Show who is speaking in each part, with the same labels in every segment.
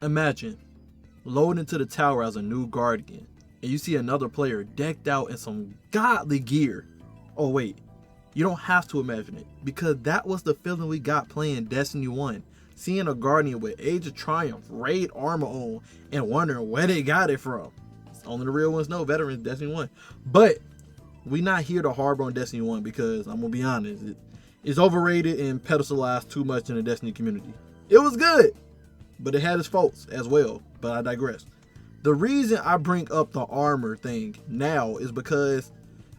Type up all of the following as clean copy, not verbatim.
Speaker 1: Imagine loading into the tower as a new guardian and you see another player decked out in some godly gear. Oh wait, you don't have to imagine it, because that was the feeling we got playing Destiny 1. Seeing a guardian with Age of Triumph raid armor on and wondering where they got it from. Only the real ones know, veterans Destiny 1. But we not here to harbor on Destiny 1 because I'm gonna be honest, it's overrated and pedestalized too much in the Destiny community. It was good, but it had its faults as well, but I digress. The reason I bring up the armor thing now is because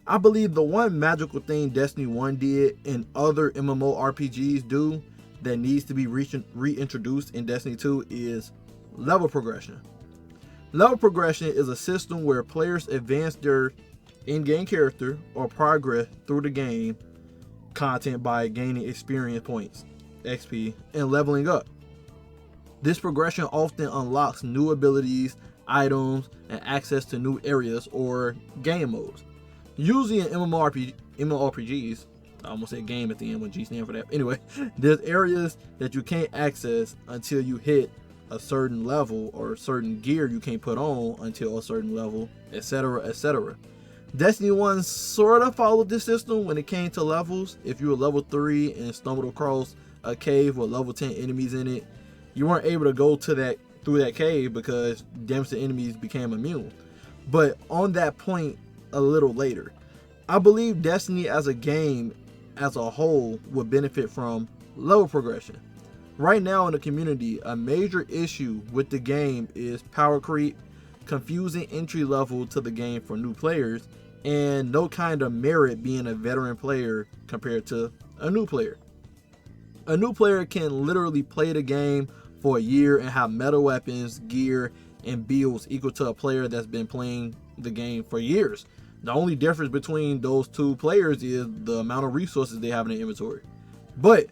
Speaker 1: I believe the one magical thing Destiny 1 did and other MMORPGs do that needs to be reintroduced in Destiny 2 is level progression. Level progression is a system where players advance their in-game character or progress through the game content by gaining experience points, XP, and leveling up. This progression often unlocks new abilities, items, and access to new areas or game modes. Usually in MMORPGs, I almost said game at the end when G stand for that. Anyway, there's areas that you can't access until you hit a certain level, or certain gear you can't put on until a certain level, etc., etc. Destiny 1 sort of followed this system when it came to levels. If you were level 3 and stumbled across a cave with level 10 enemies in it, you weren't able to go to that through that cave because damage to enemies became immune. But on that point a little later, I believe Destiny as a game as a whole would benefit from level progression. Right now in the community, a major issue with the game is power creep, confusing entry level to the game for new players, and no kind of merit being a veteran player compared to a new player. A new player can literally play the game for a year and have meta weapons, gear, and builds equal to a player that's been playing the game for years. The only difference between those two players is the amount of resources they have in their inventory. But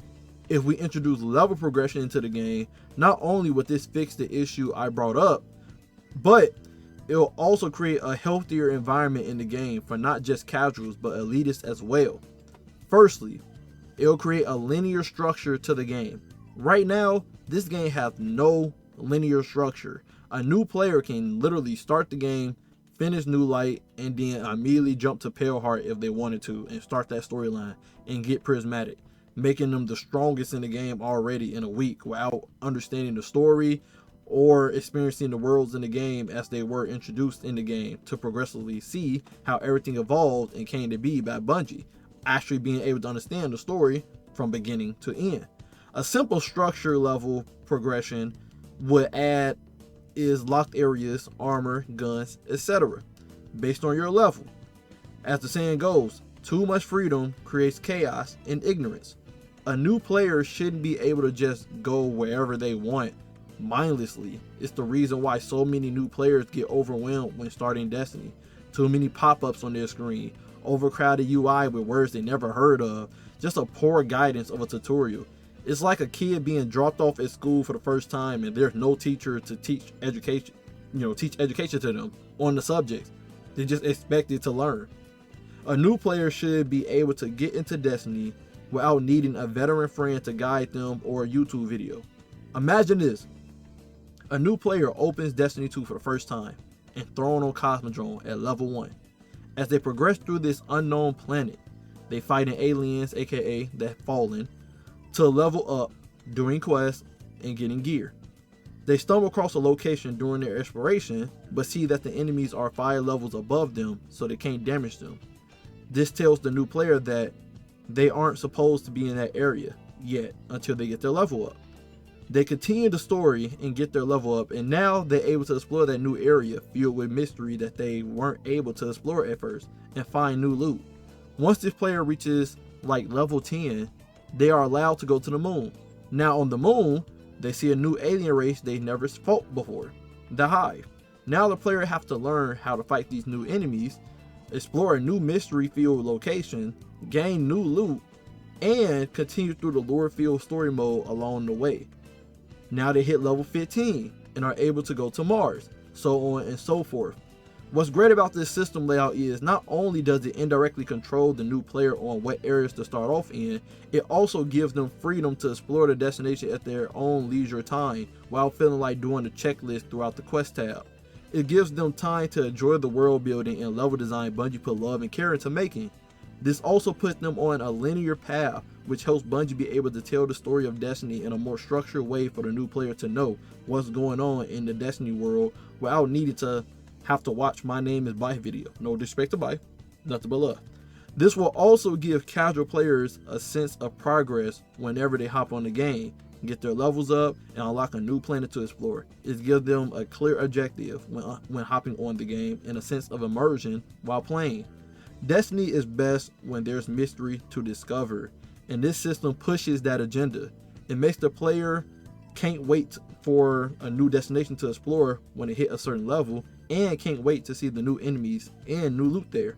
Speaker 1: if we introduce level progression into the game, not only would this fix the issue I brought up, but it will also create a healthier environment in the game for not just casuals but elitists as well. Firstly, it will create a linear structure to the game. Right now, this game has no linear structure. A new player can literally start the game, finish New Light, and then immediately jump to Pale Heart if they wanted to and start that storyline and get Prismatic, making them the strongest in the game already in a week without understanding the story or experiencing the worlds in the game as they were introduced in the game, to progressively see how everything evolved and came to be by Bungie, actually being able to understand the story from beginning to end. A simple structure level progression would add is locked areas, armor, guns, etc. based on your level. As the saying goes, too much freedom creates chaos and ignorance. A new player shouldn't be able to just go wherever they want mindlessly. It's the reason why so many new players get overwhelmed when starting Destiny. Too many pop-ups on their screen, overcrowded UI with words they never heard of, just a poor guidance of a tutorial. It's like a kid being dropped off at school for the first time and there's no teacher to teach education to them on the subjects. They're just expected to learn. A new player should be able to get into Destiny without needing a veteran friend to guide them or a YouTube video. Imagine this. A new player opens Destiny 2 for the first time and thrown on Cosmodrome at level 1. As they progress through this unknown planet, they fighting aliens, aka the Fallen, to level up, doing quests, and getting gear. They stumble across a location during their exploration, but see that the enemies are 5 levels above them, so they can't damage them. This tells the new player that they aren't supposed to be in that area yet until they get their level up. They continue the story and get their level up, and now they're able to explore that new area filled with mystery that they weren't able to explore at first, and find new loot. Once this player reaches like level 10, they are allowed to go to the moon. Now on the moon, they see a new alien race they never fought before, the Hive. Now the player have to learn how to fight these new enemies, explore a new mystery-filled location, gain new loot, and continue through the lore-filled story mode along the way. Now they hit level 15 and are able to go to Mars, so on and so forth. What's great about this system layout is not only does it indirectly control the new player on what areas to start off in, it also gives them freedom to explore the destination at their own leisure time while feeling like doing the checklist throughout the quest tab. It gives them time to enjoy the world building and level design Bungie put love and care into making. This also puts them on a linear path, which helps Bungie be able to tell the story of Destiny in a more structured way for the new player to know what's going on in the Destiny world without needing to have to watch My Name is Bye video. No disrespect to Bye, nothing but love. This will also give casual players a sense of progress whenever they hop on the game, get their levels up, and unlock a new planet to explore. It gives them a clear objective when hopping on the game and a sense of immersion while playing. Destiny is best when there's mystery to discover, and this system pushes that agenda. It makes the player can't wait for a new destination to explore when they hit a certain level, and can't wait to see the new enemies and new loot there.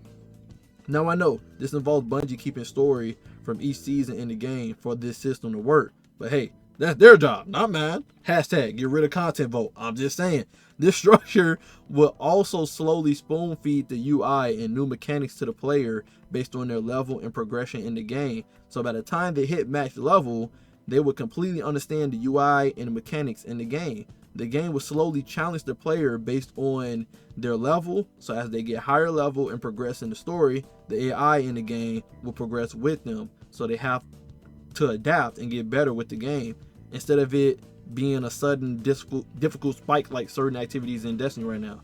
Speaker 1: Now I know this involves Bungie keeping story from each season in the game for this system to work, but hey, that's their job, not mine. Hashtag get rid of content vote. I'm just saying. This structure will also slowly spoon feed the UI and new mechanics to the player based on their level and progression in the game. So by the time they hit max level, they will completely understand the UI and the mechanics in the game. The game will slowly challenge the player based on their level. So as they get higher level and progress in the story, the AI in the game will progress with them. So they have to adapt and get better with the game instead of it being a sudden difficult spike like certain activities in Destiny right now.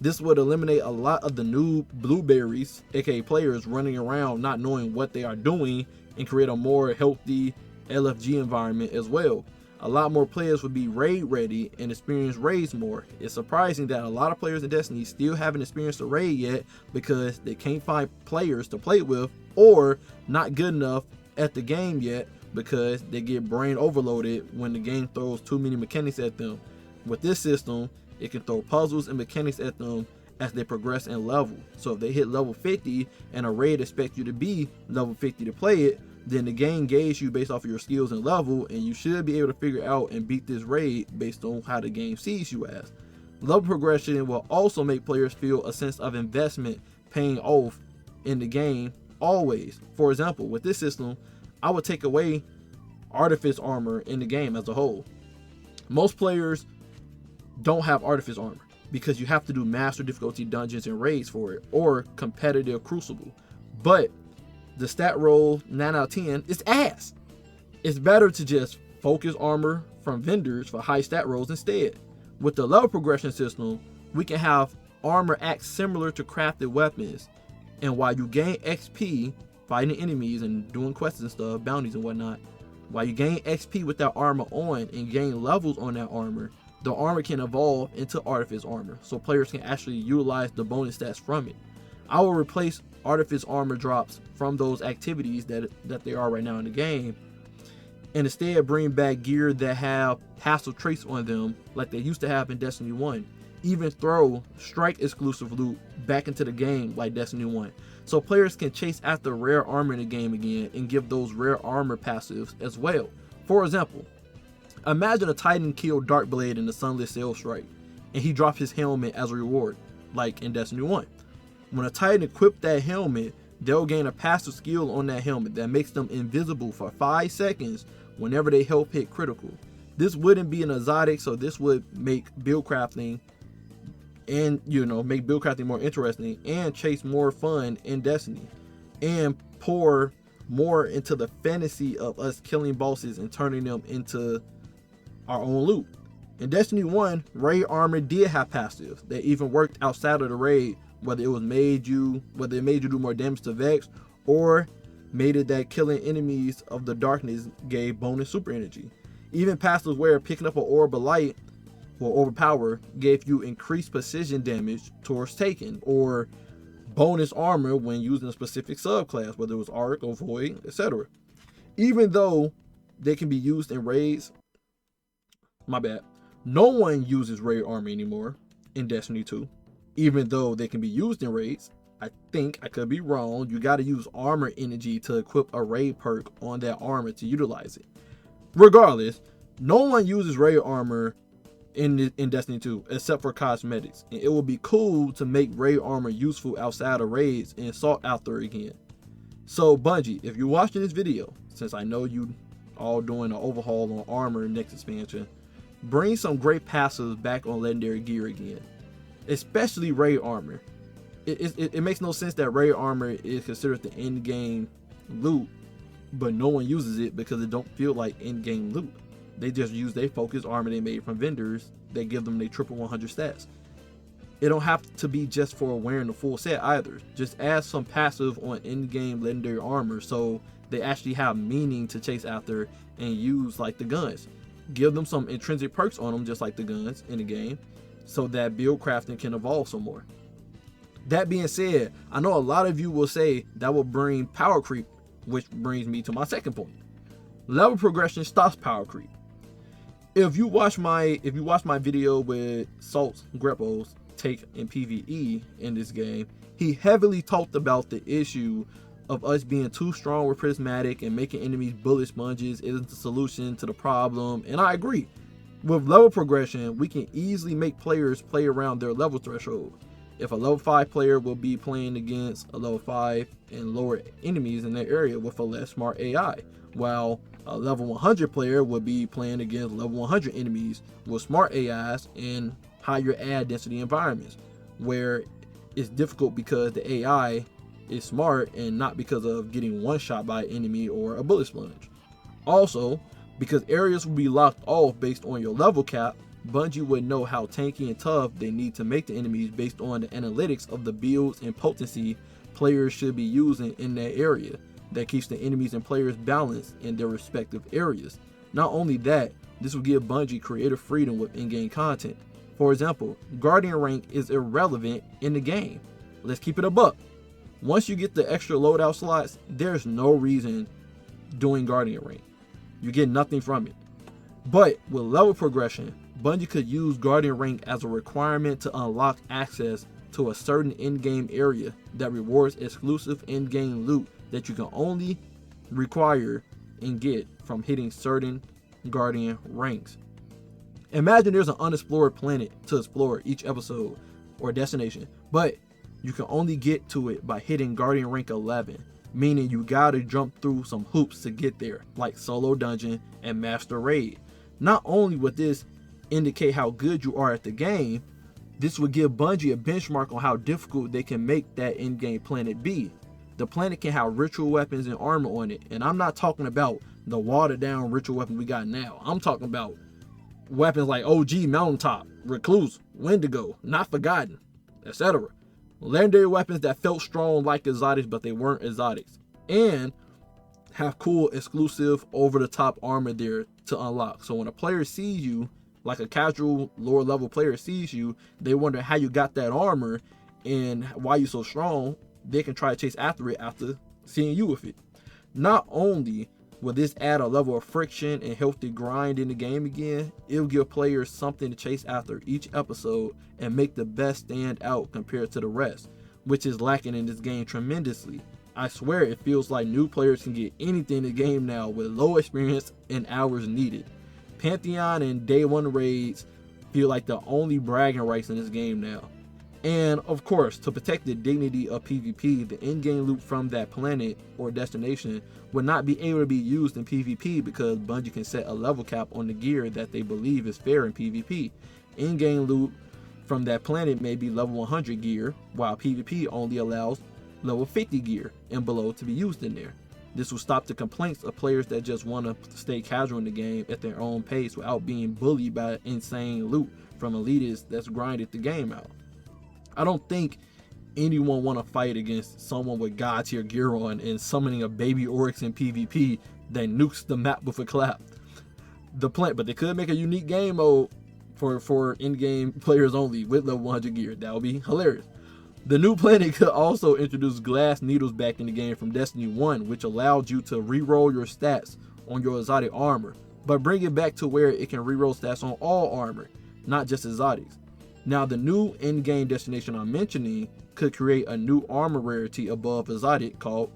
Speaker 1: This would eliminate a lot of the new blueberries, aka players, running around not knowing what they are doing, and create a more healthy LFG environment as well. A lot more players would be raid ready and experience raids more. It's surprising that a lot of players in Destiny still haven't experienced a raid yet because they can't find players to play with, or not good enough at the game yet because they get brain overloaded when the game throws too many mechanics at them. With this system, it can throw puzzles and mechanics at them as they progress in level. So if they hit level 50 and a raid expects you to be level 50 to play it, then the game gauges you based off of your skills and level, and you should be able to figure out and beat this raid based on how the game sees you as. Level progression will also make players feel a sense of investment paying off in the game always. For example, with this system, I would take away Artifice armor in the game as a whole. Most players don't have Artifice armor because you have to do master difficulty dungeons and raids for it, or competitive Crucible. But the stat roll 9 out of 10 is ass. It's better to just focus armor from vendors for high stat rolls instead. With the level progression system, we can have armor act similar to crafted weapons, and while you gain XP fighting enemies and doing quests and stuff, bounties and whatnot, while you gain XP with that armor on and gain levels on that armor, the armor can evolve into Artifice armor, so players can actually utilize the bonus stats from it. I will replace Artifice armor drops from those activities that they are right now in the game, and instead bring back gear that have passive traits on them like they used to have in Destiny 1. Even throw strike exclusive loot back into the game like Destiny 1, so players can chase after rare armor in the game again and give those rare armor passives as well. For example, imagine a Titan killed Darkblade in the Sunless Sail Strike, and he dropped his helmet as a reward, like in Destiny 1. When a Titan equips that helmet, they'll gain a passive skill on that helmet that makes them invisible for 5 seconds whenever they health hit critical. This wouldn't be an exotic, so this would make build crafting and make build crafting more interesting and chase more fun in Destiny, and pour more into the fantasy of us killing bosses and turning them into our own loot. In Destiny 1, raid armor did have passives that even worked outside of the raid, whether it made you do more damage to Vex, or made it that killing enemies of the darkness gave bonus super energy. Even passives where picking up an orb of light or overpower gave you increased precision damage towards taking, or bonus armor when using a specific subclass, whether it was Arc or Void, etc. Even though they can be used in raids, no one uses raid armor anymore in Destiny 2. Even though they can be used in raids, I think, I could be wrong, you got to use armor energy to equip a raid perk on that armor to utilize it. Regardless, no one uses raid armor in Destiny 2, except for cosmetics. And it would be cool to make raid armor useful outside of raids and sought after again. So Bungie, if you're watching this video, since I know you all doing an overhaul on armor next expansion, bring some great passives back on legendary gear again, especially raid armor. It makes no sense that raid armor is considered the in-game loot, but no one uses it because it don't feel like in-game loot. They just use their focused armor they made from vendors that give them their triple 100 stats. It don't have to be just for wearing the full set either. Just add some passive on in-game legendary armor so they actually have meaning to chase after and use, like the guns. Give them some intrinsic perks on them just like the guns in the game so that build crafting can evolve some more. That being said, I know a lot of you will say that will bring power creep, which brings me to my second point. Level progression stops power creep. If you watch my video with Salt's Greppo's take in PvE in this game, he heavily talked about the issue of us being too strong with prismatic and making enemies bullet sponges isn't the solution to the problem, and I agree. With level progression, we can easily make players play around their level threshold. If a level 5 player will be playing against a level 5 and lower enemies in their area with a less smart AI, while a level 100 player would be playing against level 100 enemies with smart AIs in higher ad density environments, where it's difficult because the AI is smart and not because of getting one shot by an enemy or a bullet sponge. Also, because areas will be locked off based on your level cap, Bungie would know how tanky and tough they need to make the enemies based on the analytics of the builds and potency players should be using in that area. That keeps the enemies and players balanced in their respective areas. Not only that, this will give Bungie creative freedom with in-game content. For example, Guardian rank is irrelevant in the game. Let's keep it a buck. Once you get the extra loadout slots, there's no reason doing Guardian rank. You get nothing from it. But with level progression, Bungie could use Guardian rank as a requirement to unlock access to a certain in-game area that rewards exclusive in-game loot that you can only require and get from hitting certain Guardian ranks. Imagine there's an unexplored planet to explore each episode or destination, but you can only get to it by hitting Guardian rank 11, meaning you gotta jump through some hoops to get there, like solo dungeon and master raid. Not only would this indicate how good you are at the game, this would give Bungie a benchmark on how difficult they can make that in-game planet be. The planet can have ritual weapons and armor on it, and I'm not talking about the watered down ritual weapon we got now. I'm talking about weapons like OG Mountaintop, Recluse, Wendigo, Not Forgotten, etc. Legendary weapons that felt strong like exotics, but they weren't exotics, and have cool exclusive over-the-top armor there to unlock. So when a player sees you, like a casual lower level player sees you, they wonder how you got that armor and why you're so strong. They can try to chase after it after seeing you with it. Not only will this add a level of friction and healthy grind in the game again, it'll give players something to chase after each episode and make the best stand out compared to the rest, which is lacking in this game tremendously. I swear it feels like new players can get anything in the game now with low experience and hours needed. Pantheon and Day 1 raids feel like the only bragging rights in this game now. And of course, to protect the dignity of PvP, the in-game loot from that planet or destination would not be able to be used in PvP because Bungie can set a level cap on the gear that they believe is fair in PvP. In-game loot from that planet may be level 100 gear, while PvP only allows level 50 gear and below to be used in there. This will stop the complaints of players that just want to stay casual in the game at their own pace without being bullied by insane loot from elitists that's grinded the game out. I don't think anyone want to fight against someone with god tier gear on and summoning a baby oryx in PvP that nukes the map with a clap. But they could make a unique game mode for in-game players only with level 100 gear. That would be hilarious. The new planet could also introduce glass needles back in the game from Destiny 1, which allowed you to re-roll your stats on your exotic armor, but bring it back to where it can re-roll stats on all armor, not just exotics. Now, the new in-game destination I'm mentioning could create a new armor rarity above exotic called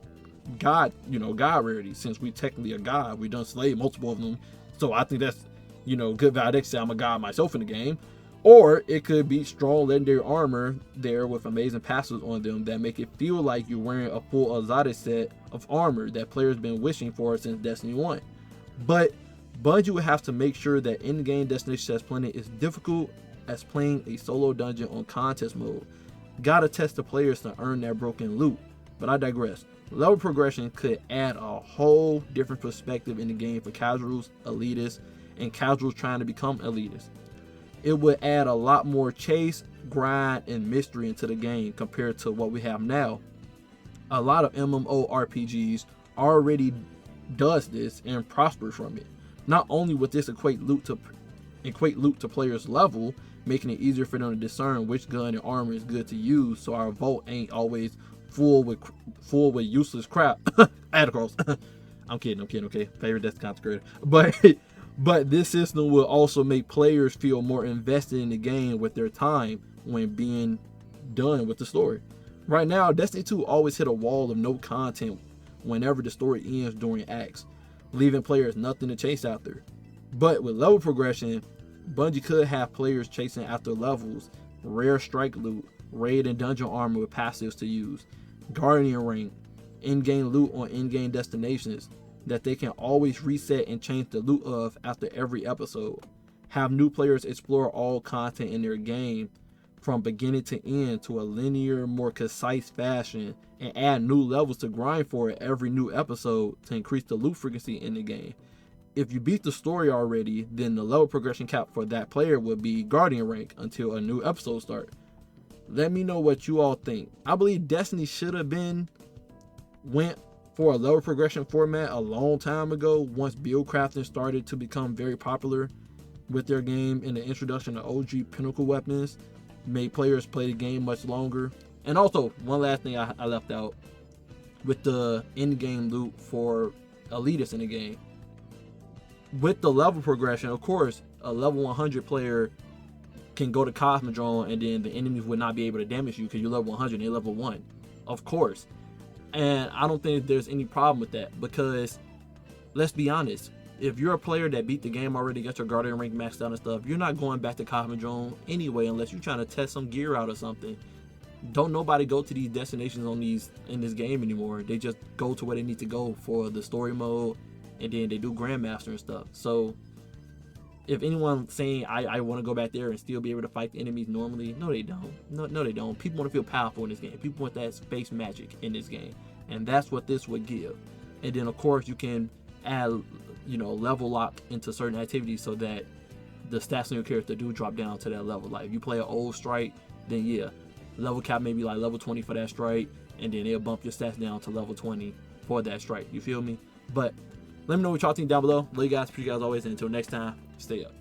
Speaker 1: God rarity. Since we technically a god, we done slayed multiple of them, so I think that's good Valdex say I'm a god myself in the game. Or it could be strong legendary armor there with amazing passives on them that make it feel like you're wearing a full Azada set of armor that players been wishing for since Destiny 1. But Bungie would have to make sure that in-game Destination Test Planet is difficult as playing a solo dungeon on contest mode. Gotta test the players to earn that broken loot. But I digress. Level progression could add a whole different perspective in the game for casuals, elitists, and casuals trying to become elitists. It would add a lot more chase, grind, and mystery into the game compared to what we have now. A lot of MMORPGs already does this and prospers from it. Not only would this equate loot to players' level, making it easier for them to discern which gun and armor is good to use, so our vault ain't always full with useless crap. Add across. I'm kidding. Okay, favorite Destiny consecrated, But this system will also make players feel more invested in the game with their time when being done with the story. Right now, Destiny 2 always hit a wall of no content whenever the story ends during acts, leaving players nothing to chase after. But with level progression, Bungie could have players chasing after levels, rare strike loot, raid and dungeon armor with passives to use, guardian rank, in-game loot on in-game destinations that they can always reset and change the loot of after every episode. Have new players explore all content in their game from beginning to end to a linear, more concise fashion, and add new levels to grind for every new episode to increase the loot frequency in the game. If you beat the story already, then the level progression cap for that player would be guardian rank until a new episode starts. Let me know what you all think. I believe Destiny should have went for a level progression format a long time ago, once build crafting started to become very popular with their game, and the introduction of OG pinnacle weapons made players play the game much longer. And also, one last thing I left out with the in-game loot for elitists in the game. With the level progression, of course, a level 100 player can go to Cosmodrome and then the enemies would not be able to damage you because you're level 100 and they're level 1. Of course. And I don't think there's any problem with that, because let's be honest, if you're a player that beat the game already, got your guardian rank maxed out and stuff, you're not going back to Cosmodrome anyway unless you're trying to test some gear out or something. Don't nobody go to these destinations in this game anymore. They just go to where they need to go for the story mode, and then they do Grandmaster and stuff. So if anyone's saying I want to go back there and still be able to fight the enemies normally, no they don't. No they don't. People want to feel powerful in this game. People want that space magic in this game, and that's what this would give. And then of course you can add level lock into certain activities so that the stats on your character do drop down to that level. Like if you play an old strike, then yeah, level cap maybe like level 20 for that strike, and then they'll bump your stats down to level 20 for that strike. You feel me? But let me know what y'all think down below. Love you guys, appreciate you guys always, and until next time, stay up.